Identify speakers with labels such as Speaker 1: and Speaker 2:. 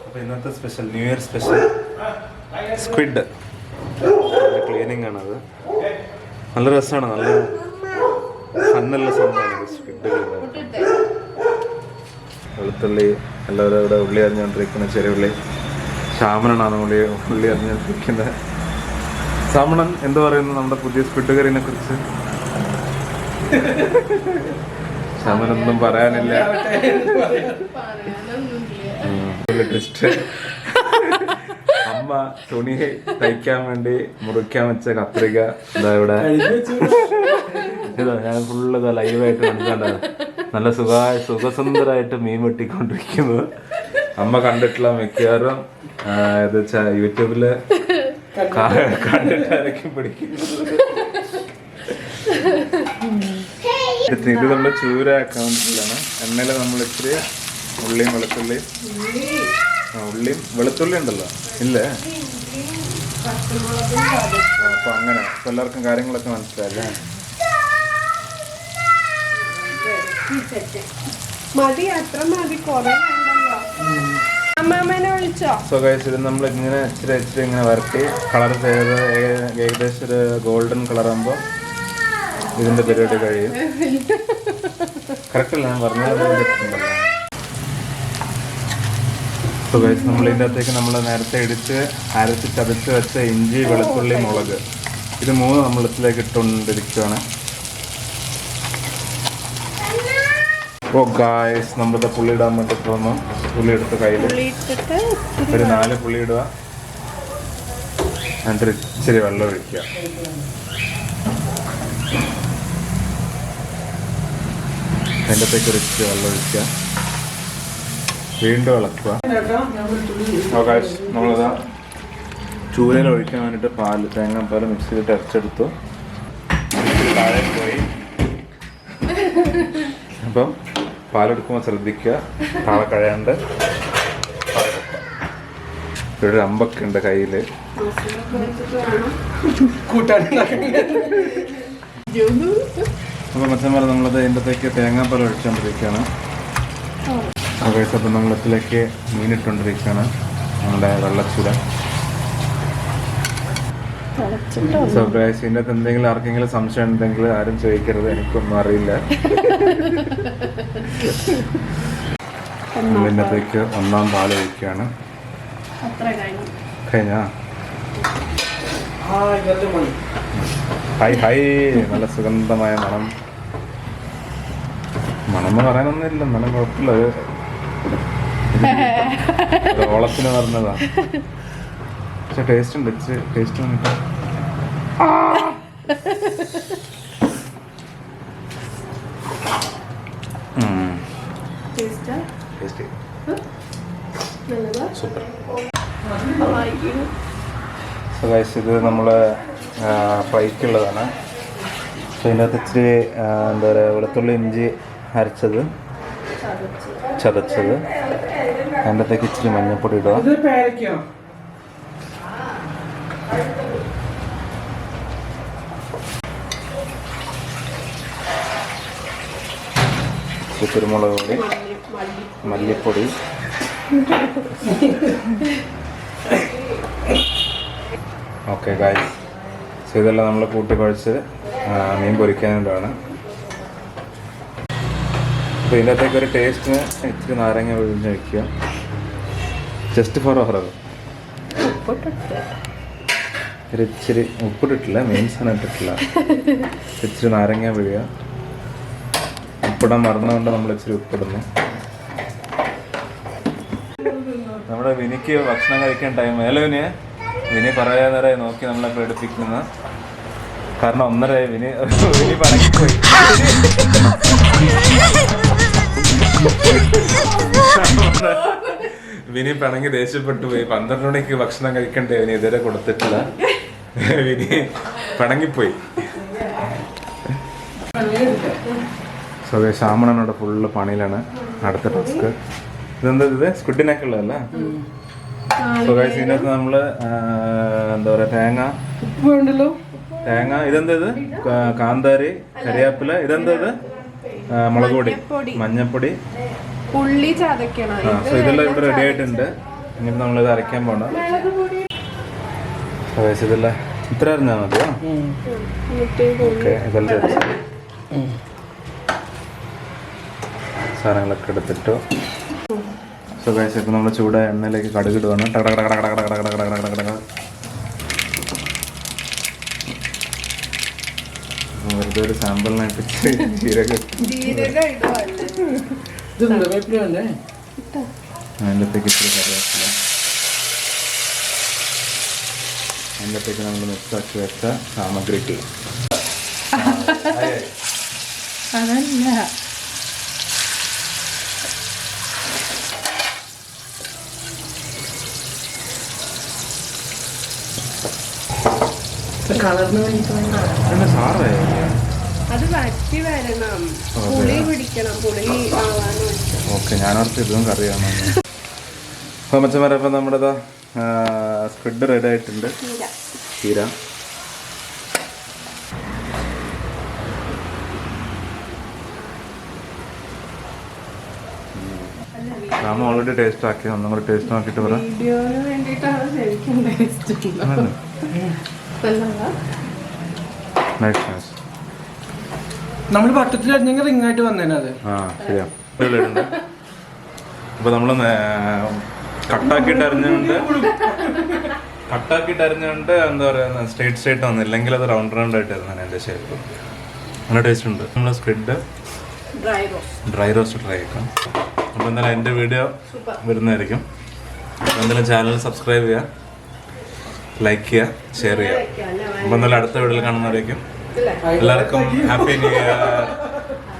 Speaker 1: അപ്പോൾ ഇന്നത്തെ special new year special squid cleaning ആണത്. നല്ല രസമാണ്, നല്ല ഫണ്ണുള്ള സംഭവമാണ് സ്ക്വിഡ്. വെളുത്തുള്ളി എല്ലാവരും ഇവിടെ ഉള്ളി അറിഞ്ഞുകൊണ്ടിരിക്കുന്ന ചെറിയ ഉള്ളി. ശ്യാമണനാണ് ഉള്ളി അറിഞ്ഞുകൊണ്ടിരിക്കുന്നത്. ശ്യാമണൻ എന്ത് പറയുന്നു നമ്മുടെ പുതിയ സ്ക്വിഡ് കറിനെ കുറിച്ച്? ശ്യാമനൊന്നും പറയാനില്ല. അമ്മ തുണി തയ്ക്കാൻ വേണ്ടി മുറിക്കാൻ വെച്ച കത്രിക ഇതാ ഇവിടെ. ഇതാ ഞാൻ ഫുള്ള് ഇതാ ലൈവായിട്ട് കണ്ടിട്ടുണ്ടായിരുന്നു. നല്ല സുഖസുന്ദരായിട്ട് മീൻ വെട്ടിക്കൊണ്ടിരിക്കുന്നത് അമ്മ കണ്ടിട്ടുള്ള മിക്കവാറും ഇത് യൂട്യൂബില് കണ്ടിട്ടായിരിക്കും പിടിക്കുന്നത്. ഇത് നമ്മുടെ ചൂര അക്കൗണ്ടിലാണ്. എണ്ണയിൽ നമ്മൾ ഇച്ചിരി ഉള്ളിയും വെളുത്തുള്ളിയും വെളുത്തുള്ളി ഉണ്ടല്ലോ ഇല്ലേ? അപ്പൊ അങ്ങനെ ഇപ്പൊ എല്ലാവർക്കും കാര്യങ്ങളൊക്കെ മനസ്സിലായില്ലേ? സോ ഗൈസ്, ഇത് നമ്മൾ ഇങ്ങനെ ഇച്ചിരി ഇങ്ങനെ വരട്ടി കളർ ചെയ്ത് ഏകദേശം ഒരു ഗോൾഡൻ കളർ ആകുമ്പോൾ ഇതിന്റെ പരിപാടി കഴിയും. കറക്റ്റ് അല്ല ഞാൻ പറഞ്ഞത്. സോ ഗൈസ്, നമ്മൾ ഇതിൻ്റെ അകത്തേക്ക് നമ്മൾ നേരത്തെ അരച്ച് ചതച്ച് വെച്ച ഇഞ്ചി, വെളുത്തുള്ളി, മുളക് ഇത് മൂന്ന് നമ്മൾ ഇതിലേക്ക് ഇട്ടുകൊണ്ടിരിക്കുകയാണ്. ഓ ഗൈസ്, നമ്മളിത് പുളി ഇടാൻ വേണ്ടിയിട്ട് വന്നു. പുളി എടുത്ത് കയ്യിൽ ഒരു 4 പുളി ഇടുക. എന്നിട്ട് ഇച്ചിരി വെള്ളം ഒഴിക്കുക. അതിൻ്റെ അകത്തേക്ക് ഒരു ഇച്ചിരി വെള്ളം ഒഴിക്കുക. വീണ്ടും ഇളക്കുക. നമ്മളിതാ ചൂരയിൽ ഒഴിക്കാൻ വേണ്ടിയിട്ട് തേങ്ങാപ്പാൽ മിക്സ് ചെയ്തിട്ട് അരച്ചെടുത്തു. താഴെ പോയി. അപ്പം പാലെടുക്കുമ്പോൾ ശ്രദ്ധിക്കുക, താഴെ കഴിയാണ്ട്. ഇവിടെ ഒരു അമ്പൊക്കെ ഉണ്ട് കയ്യിൽ. അപ്പോൾ മച്ചന്മാർ നമ്മളത് അതിൻ്റെ അകത്തേക്ക് തേങ്ങാപ്പാൽ ഒഴിച്ചുകൊണ്ടിരിക്കുകയാണ്. അപ്പം നമ്മളത്തിലേക്ക് മീനിട്ടുകൊണ്ടിരിക്കുകയാണ്, നമ്മുടെ വെള്ളച്ചൂര. സോ ഗൈസ്, ഇതിൻ്റെ അകത്ത് എന്തെങ്കിലും ആർക്കെങ്കിലും സംശയം ഉണ്ടെങ്കിൽ ആരും ചോദിക്കരുത്, എനിക്കൊന്നും അറിയില്ല. ഇതിൻ്റെ അകത്തേക്ക് 1ാം പാൽ ഒഴിക്കുകയാണ്. കഴിഞ്ഞാ ഹൈ നല്ല സുഗന്ധമായ മണം. മണമെന്ന് പറയാനൊന്നുമില്ല, മണം കുഴപ്പമില്ല. ഓളത്തിന് പറഞ്ഞതാ, പക്ഷെ ടേസ്റ്റ് ഉണ്ട്. ടേസ്റ്റ് വന്നിട്ട് സൂപ്പർ. ഇത് നമ്മൾ ഫ്രൈക്കുള്ളതാണ്. അതിൻ്റെ അകത്ത് ഇച്ചിരി എന്താ പറയുക, വെളുത്തുള്ളി ഇഞ്ചി അരച്ചത് ചതച്ചത്. അതിൻ്റെ അകത്തേക്ക് ഇച്ചിരി മഞ്ഞൾപ്പൊടി ഇടുക. കുരുമുളക് പൊടി, മല്ലിപ്പൊടി. ഓക്കെ ഗൈസ്, ഇതെല്ലാം നമ്മൾ കൂട്ടിക്കുഴച്ച് മീൻ പൊരിക്കാനായിട്ടാണ്. അപ്പോൾ ഇതിൻ്റെ അകത്തേക്ക് ഒരു ടേസ്റ്റിന് ഇച്ചിരി നാരങ്ങ ഒഴിഞ്ഞ് വയ്ക്കുക. Just for offer. ഒരു ഇച്ചിരി ഉപ്പിട്ടിട്ടില്ല, മീൻസാണ് ഇട്ടിട്ടില്ല. ഇച്ചിരി നാരങ്ങ പിഴിയുക. ഉപ്പിടാൻ മറന്നുകൊണ്ട് നമ്മൾ ഇച്ചിരി ഉപ്പിടുന്നു. നമ്മുടെ വിനിക്ക് ഭക്ഷണം കഴിക്കാൻ ടൈം. ഹലോ വിനി കുറേ നേരമായി നോക്കി നമ്മളെ പേടിപ്പിക്കുന്ന. കാരണം 1:30 വിനി പണങ്ങിപ്പോയി. വിനി പിണങ്ങി ദേഷ്യപ്പെട്ടു പോയി. 12 മണിക്ക് ഭക്ഷണം കഴിക്കണ്ടേ, വിനി ഇതുവരെ കൊടുത്തിട്ടില്ല. വിനി പിണങ്ങിപ്പോയി. സോ ശ്യാമണനോട് ഫുള്ള് പണിയിലാണ്. അടുത്ത ടാസ്ക് ഇതെന്താ, ഇത് സ്ക്വിഡിനൊക്കെ ഉള്ളതല്ല. സോ ഗൈസ്, ഇതിനകത്ത് നമ്മൾ എന്താ പറയുക, തേങ്ങ. ഇതെന്താ ഇത്? കാന്താരി, കരിയാപ്പില. ഇതെന്താ ഇത്? മുളക് പൊടി, മഞ്ഞപ്പൊടി,
Speaker 2: ഉള്ളി ചതക്കണം.
Speaker 1: ഇതെല്ലാം ഇവിടെ റെഡി ആയിട്ടുണ്ട്. ഇനി നമ്മളിത് അരയ്ക്കാൻ പോകണം. ഇതെല്ലാം ഇത്ര അറിഞ്ഞാൽ മതിയോ? ഓക്കെ, ഇതെല്ലാം സാധനങ്ങളൊക്കെ എടുത്തിട്ടു. സോ ഗൈസ്, ഇപ്പം നമ്മൾ ചൂടായ എണ്ണയിലേക്ക് കടുക് ഇടുവാണ്. വെറുതെ ഒരു സാമ്പിളിനായിട്ട് ജീരകം അതിൻ്റെത്തേക്ക് ഇച്ചിരി കറിവേപ്പില, അതിൻ്റെത്തേക്ക് നമ്മൾ മിക്സാക്കി വെച്ച സാമഗ്രിക്ക്
Speaker 2: അതല്ല കളറിന് അത് വറ്റി വരണം, പുളി പിടിക്കണം, പുളി
Speaker 1: ഓക്കെ. ഞാനോർത്ത് ഇതും കറിയാണ്. അപ്പോൾ മച്ചന്മാരെ, അപ്പം നമ്മുടെ സ്ക്വിഡ് റെഡി ആയിട്ടുണ്ട്. ചീര നാമ ഓൾറെഡി ടേസ്റ്റ് ആക്കി. ഒന്നും കൂടെ ടേസ്റ്റ് നോക്കിയിട്ട് പറയാം.
Speaker 3: നമ്മൾ വട്ടത്തിൽ അരിഞ്ഞെങ്കിൽ റിങ്ങായിട്ട് വന്നേനത്.
Speaker 1: ആ ശരിയാ. അപ്പോൾ നമ്മൾ കട്ടാക്കിയിട്ട് അരിഞ്ഞുകൊണ്ട് എന്താ പറയുക, സ്ട്രേറ്റ് വന്നു. ഇല്ലെങ്കിൽ അത് റൗണ്ട് ആയിട്ട് വരുന്നതാണ് എൻ്റെ ഷേപ്പ്. നല്ല ടേസ്റ്റ് ഉണ്ട്. നമ്മൾ സ്ക്വിഡ് ഡ്രൈ റോസ്റ്റ് ട്രൈ ആക്കാം. അപ്പോൾ എന്തായാലും എൻ്റെ വീഡിയോ വരുന്നതായിരിക്കും. അപ്പോൾ എന്തായാലും ചാനൽ സബ്സ്ക്രൈബ് ചെയ്യുക, ലൈക്ക് ചെയ്യുക, ഷെയർ ചെയ്യുക. അപ്പോൾ എന്തായാലും അടുത്ത വീഡിയോയിൽ കാണുന്നവരേക്കും എല്ലാവർക്കും ഹാപ്പി ന്യൂ ഇയർ.